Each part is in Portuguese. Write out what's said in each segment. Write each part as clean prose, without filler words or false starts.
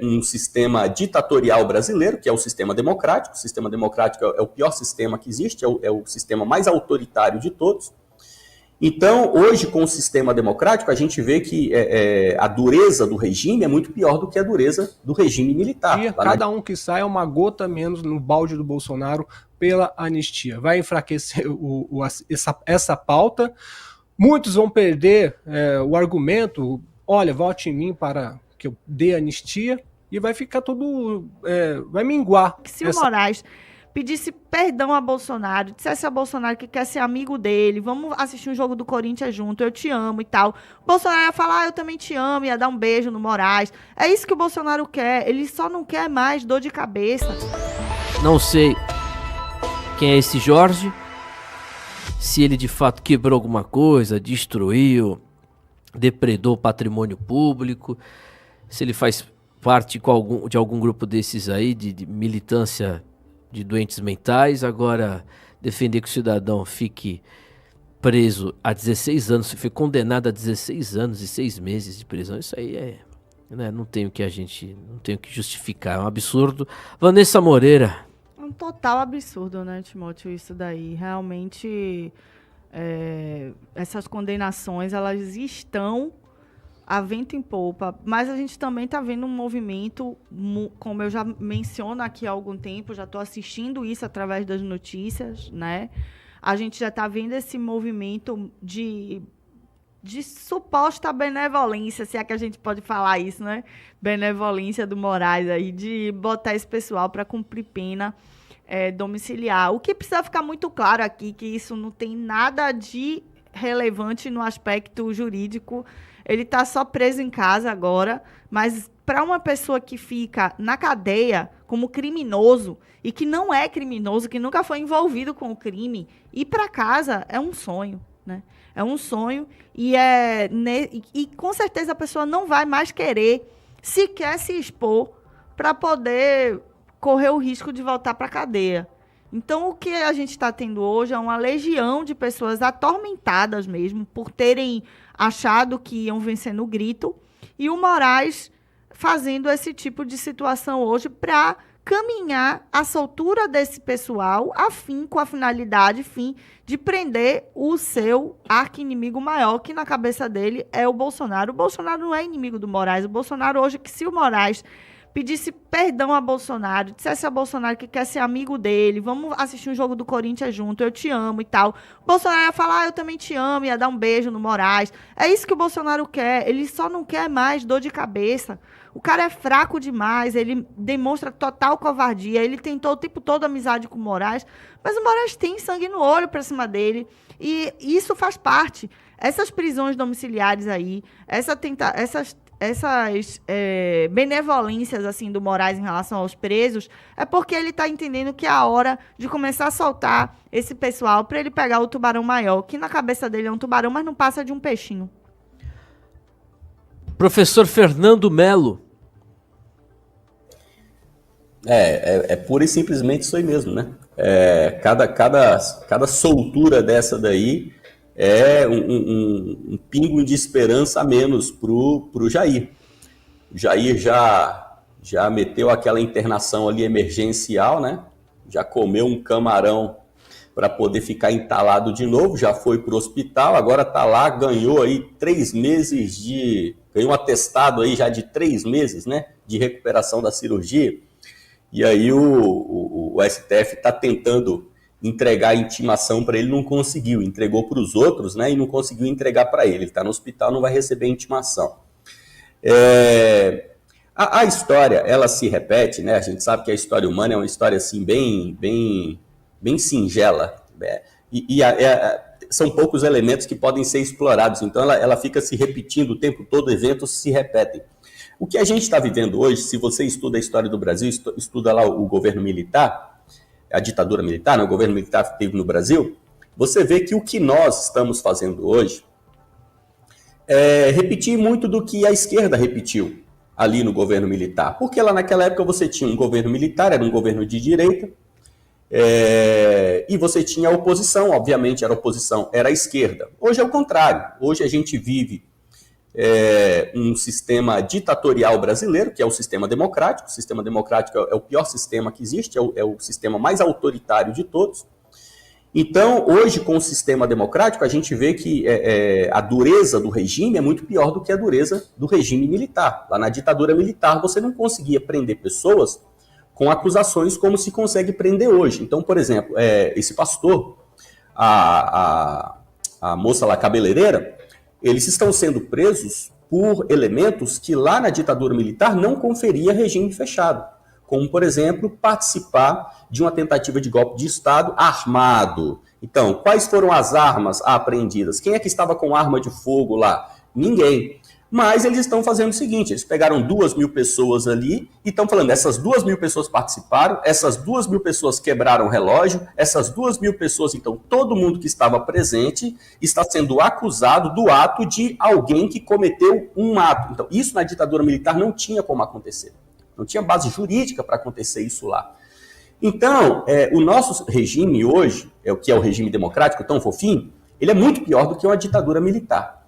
um sistema ditatorial brasileiro, que é o sistema democrático. O sistema democrático é o pior sistema que existe, é o sistema mais autoritário de todos. Então, hoje, com o sistema democrático, a gente vê que a dureza do regime é muito pior do que a dureza do regime militar. E cada um que sai é uma gota menos no balde do Bolsonaro pela anistia. Vai enfraquecer essa pauta. Muitos vão perder o argumento, olha, vote em mim para que eu dê anistia, e vai ficar tudo... vai minguar. Se o Moraes pedisse perdão a Bolsonaro, dissesse a Bolsonaro que quer ser amigo dele, vamos assistir um jogo do Corinthians junto, eu te amo e tal. O Bolsonaro ia falar, eu também te amo, ia dar um beijo no Moraes. É isso que o Bolsonaro quer, ele só não quer mais dor de cabeça. Não sei quem é esse Jorge, se ele de fato quebrou alguma coisa, destruiu, depredou o patrimônio público, se ele faz parte de algum grupo desses aí, de militância de doentes mentais. Agora, defender que o cidadão fique preso a 16 anos, se foi condenado a 16 anos e 6 meses de prisão, isso aí não tem o que justificar, é um absurdo. Vanessa Moreira. Um total absurdo, né, Timóteo, isso daí. Realmente, essas condenações, elas estão a vento em popa, mas a gente também está vendo um movimento, como eu já menciono aqui há algum tempo, já estou assistindo isso através das notícias, né? A gente já está vendo esse movimento de suposta benevolência, se é que a gente pode falar isso, né? Benevolência do Moraes aí, de botar esse pessoal para cumprir pena domiciliar. O que precisa ficar muito claro aqui, que isso não tem nada de relevante no aspecto jurídico. Ele está só preso em casa agora, mas para uma pessoa que fica na cadeia como criminoso e que não é criminoso, que nunca foi envolvido com o crime, ir para casa é um sonho, né? É um sonho e com certeza a pessoa não vai mais querer sequer se expor para poder correr o risco de voltar para a cadeia. Então, o que a gente está tendo hoje é uma legião de pessoas atormentadas mesmo por terem achado que iam vencer no grito, e o Moraes fazendo esse tipo de situação hoje para caminhar a soltura desse pessoal com a finalidade, de prender o seu arqui-inimigo maior, que na cabeça dele é o Bolsonaro. O Bolsonaro não é inimigo do Moraes. O Bolsonaro hoje, que se o Moraes pedisse perdão a Bolsonaro, dissesse a Bolsonaro que quer ser amigo dele, vamos assistir um jogo do Corinthians junto, eu te amo e tal. O Bolsonaro ia falar, eu também te amo, ia dar um beijo no Moraes. É isso que o Bolsonaro quer, ele só não quer mais dor de cabeça. O cara é fraco demais, ele demonstra total covardia, ele tentou o tempo todo amizade com o Moraes, mas o Moraes tem sangue no olho pra cima dele, e isso faz parte. Essas prisões domiciliares aí, essas benevolências assim, do Moraes em relação aos presos, é porque ele está entendendo que é a hora de começar a soltar esse pessoal para ele pegar o tubarão maior, que na cabeça dele é um tubarão, mas não passa de um peixinho. Professor Fernando Melo. É pura e simplesmente isso aí mesmo, né? Cada soltura dessa daí é um pingo de esperança a menos pro Jair. O Jair já meteu aquela internação ali emergencial, né? Já comeu um camarão para poder ficar entalado de novo, já foi pro hospital, agora tá lá, ganhou aí 3 meses ganhou um atestado aí já de 3 meses, né? De recuperação da cirurgia. E aí o STF está tentando entregar a intimação para ele, não conseguiu, entregou para os outros, né, e não conseguiu entregar para ele. Ele está no hospital, não vai receber a intimação. A história, ela se repete, né? A gente sabe que a história humana é uma história assim bem singela, né? São poucos elementos que podem ser explorados, então ela fica se repetindo o tempo todo, eventos se repetem. O que a gente está vivendo hoje, se você estuda a história do Brasil, estuda lá o governo militar, a ditadura militar, né, o governo militar que teve no Brasil, você vê que o que nós estamos fazendo hoje é repetir muito do que a esquerda repetiu ali no governo militar. Porque lá naquela época você tinha um governo militar, era um governo de direita, e você tinha a oposição, obviamente a oposição era a esquerda. Hoje é o contrário, hoje a gente vive um sistema ditatorial brasileiro, que é o sistema democrático. O sistema democrático é o pior sistema que existe, é o sistema mais autoritário de todos. Então, hoje, com o sistema democrático, a gente vê que a dureza do regime é muito pior do que a dureza do regime militar. Lá na ditadura militar, você não conseguia prender pessoas com acusações como se consegue prender hoje. Então, por exemplo, esse pastor, a moça lá cabeleireira, eles estão sendo presos por elementos que lá na ditadura militar não conferia regime fechado, como, por exemplo, participar de uma tentativa de golpe de Estado armado. Então, quais foram as armas apreendidas? Quem é que estava com arma de fogo lá? Ninguém. Mas eles estão fazendo o seguinte, eles pegaram 2.000 pessoas ali e estão falando, essas 2.000 pessoas participaram, essas 2.000 pessoas quebraram o relógio, essas 2.000 pessoas, então todo mundo que estava presente está sendo acusado do ato de alguém que cometeu um ato. Então, isso na ditadura militar não tinha como acontecer. Não tinha base jurídica para acontecer isso lá. Então, o nosso regime hoje, o que é o regime democrático, tão fofinho, ele é muito pior do que uma ditadura militar.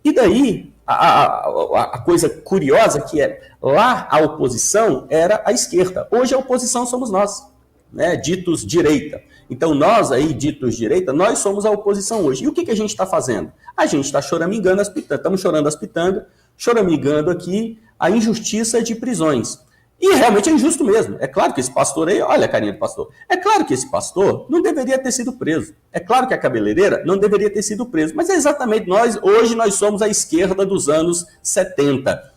E daí, a coisa curiosa que lá a oposição era a esquerda. Hoje a oposição somos nós, né, ditos direita. Então nós aí, ditos direita, nós somos a oposição hoje. E o que a gente está fazendo? A gente está choramingando as pitangas, estamos chorando as pitangas, choramingando aqui a injustiça de prisões. E realmente é injusto mesmo. É claro que esse pastor aí, olha a carinha do pastor, é claro que esse pastor não deveria ter sido preso. É claro que a cabeleireira não deveria ter sido preso. Mas é exatamente hoje nós somos a esquerda dos anos 70.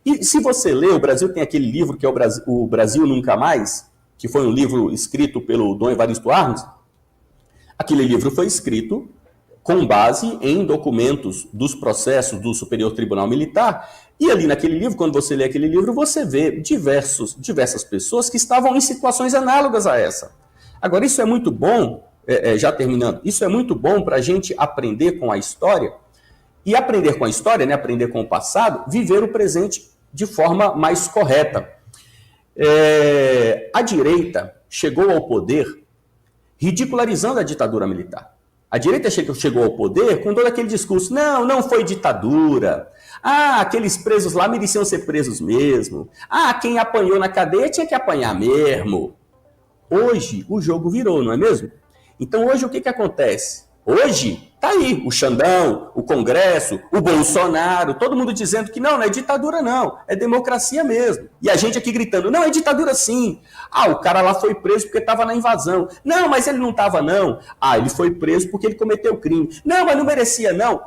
E se você ler, o Brasil tem aquele livro que é o Brasil Nunca Mais, que foi um livro escrito pelo Dom Evaristo Arnes. Aquele livro foi escrito com base em documentos dos processos do Superior Tribunal Militar. E ali naquele livro, quando você lê aquele livro, você vê diversas pessoas que estavam em situações análogas a essa. Agora, isso é muito bom, já terminando, isso é muito bom para a gente aprender com a história, e aprender com a história, né, aprender com o passado, viver o presente de forma mais correta. A direita chegou ao poder ridicularizando a ditadura militar. A direita chegou ao poder com todo aquele discurso, não foi ditadura, aqueles presos lá mereciam ser presos mesmo, quem apanhou na cadeia tinha que apanhar mesmo. Hoje o jogo virou, não é mesmo? Então hoje o que acontece? Hoje tá aí o Xandão, o Congresso, o Bolsonaro, todo mundo dizendo que não é ditadura não, é democracia mesmo. E a gente aqui gritando, não, é ditadura sim. O cara lá foi preso porque estava na invasão. Não, mas ele não estava não. Ele foi preso porque ele cometeu crime. Não, mas não merecia não.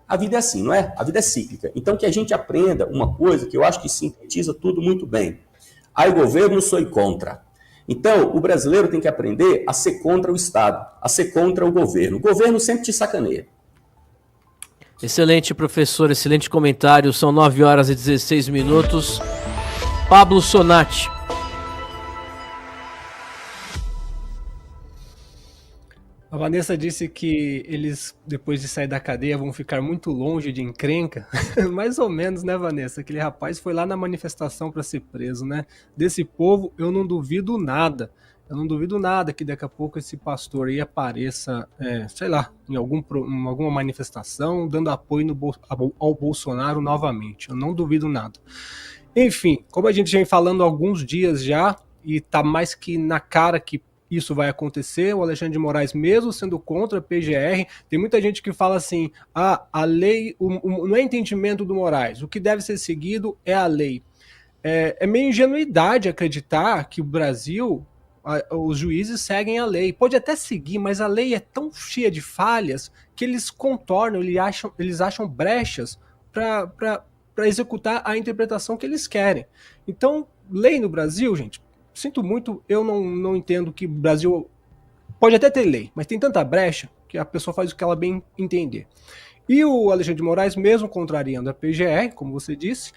A vida é assim, não é? A vida é cíclica. Então que a gente aprenda uma coisa que eu acho que sintetiza tudo muito bem. Ai governo, sou contra. Então, o brasileiro tem que aprender a ser contra o Estado, a ser contra o governo. O governo sempre te sacaneia. Excelente, professor, excelente comentário. São 9h16. Pablo Sonati. A Vanessa disse que eles, depois de sair da cadeia, vão ficar muito longe de encrenca. Mais ou menos, né, Vanessa? Aquele rapaz foi lá na manifestação para ser preso, né? Desse povo, eu não duvido nada. Eu não duvido nada que daqui a pouco esse pastor aí apareça, sei lá, em alguma manifestação, dando apoio ao Bolsonaro novamente. Eu não duvido nada. Enfim, como a gente já vem falando há alguns dias já, e tá mais que na cara que isso vai acontecer, o Alexandre de Moraes, mesmo sendo contra a PGR, tem muita gente que fala assim, a lei, não é entendimento do Moraes, o que deve ser seguido é a lei. É meio ingenuidade acreditar que o Brasil, os juízes seguem a lei. Pode até seguir, mas a lei é tão cheia de falhas que eles contornam, eles acham brechas para executar a interpretação que eles querem. Então, lei no Brasil, gente, sinto muito, eu não entendo que o Brasil pode até ter lei, mas tem tanta brecha que a pessoa faz o que ela bem entender. E o Alexandre de Moraes, mesmo contrariando a PGR, como você disse,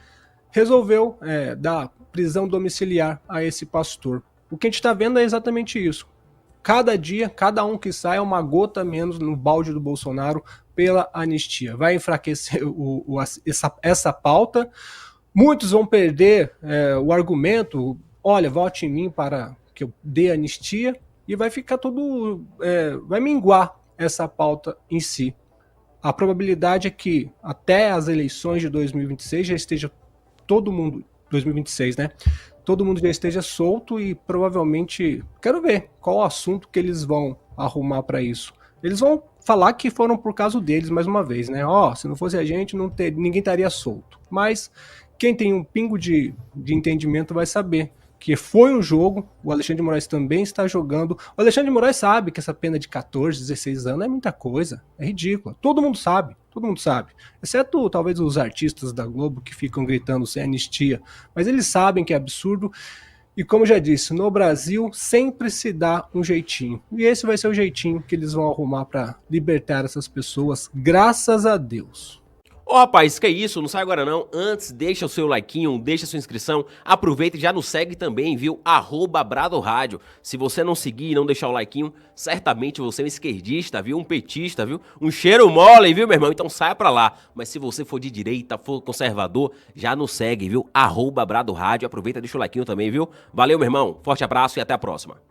resolveu dar prisão domiciliar a esse pastor. O que a gente está vendo é exatamente isso. Cada dia, cada um que sai é uma gota menos no balde do Bolsonaro pela anistia. Vai enfraquecer essa pauta. Muitos vão perder o argumento, olha, vote em mim para que eu dê anistia, e vai ficar tudo, vai minguar essa pauta em si. a probabilidade é que até as eleições de 2026 já esteja todo mundo, 2026, né? Todo mundo já esteja solto e provavelmente, quero ver qual o assunto que eles vão arrumar para isso. Eles vão falar que foram por causa deles, mais uma vez, né? Se não fosse a gente, ninguém estaria solto. Mas quem tem um pingo de entendimento vai saber que foi um jogo, o Alexandre de Moraes também está jogando. O Alexandre de Moraes sabe que essa pena de 14, 16 anos é muita coisa, é ridícula. Todo mundo sabe. Exceto talvez os artistas da Globo que ficam gritando sem anistia, mas eles sabem que é absurdo. E como já disse, no Brasil sempre se dá um jeitinho. E esse vai ser o jeitinho que eles vão arrumar para libertar essas pessoas, graças a Deus. Ô rapaz, que isso, não sai agora não. Antes, deixa o seu likeinho, deixa a sua inscrição. Aproveita e já nos segue também, viu? @BradoRádio. Se você não seguir e não deixar o likeinho, certamente você é um esquerdista, viu? Um petista, viu? Um cheiro mole, viu, meu irmão? Então saia pra lá. Mas se você for de direita, for conservador, já nos segue, viu? @BradoRádio. Aproveita e deixa o likeinho também, viu? Valeu, meu irmão. Forte abraço e até a próxima.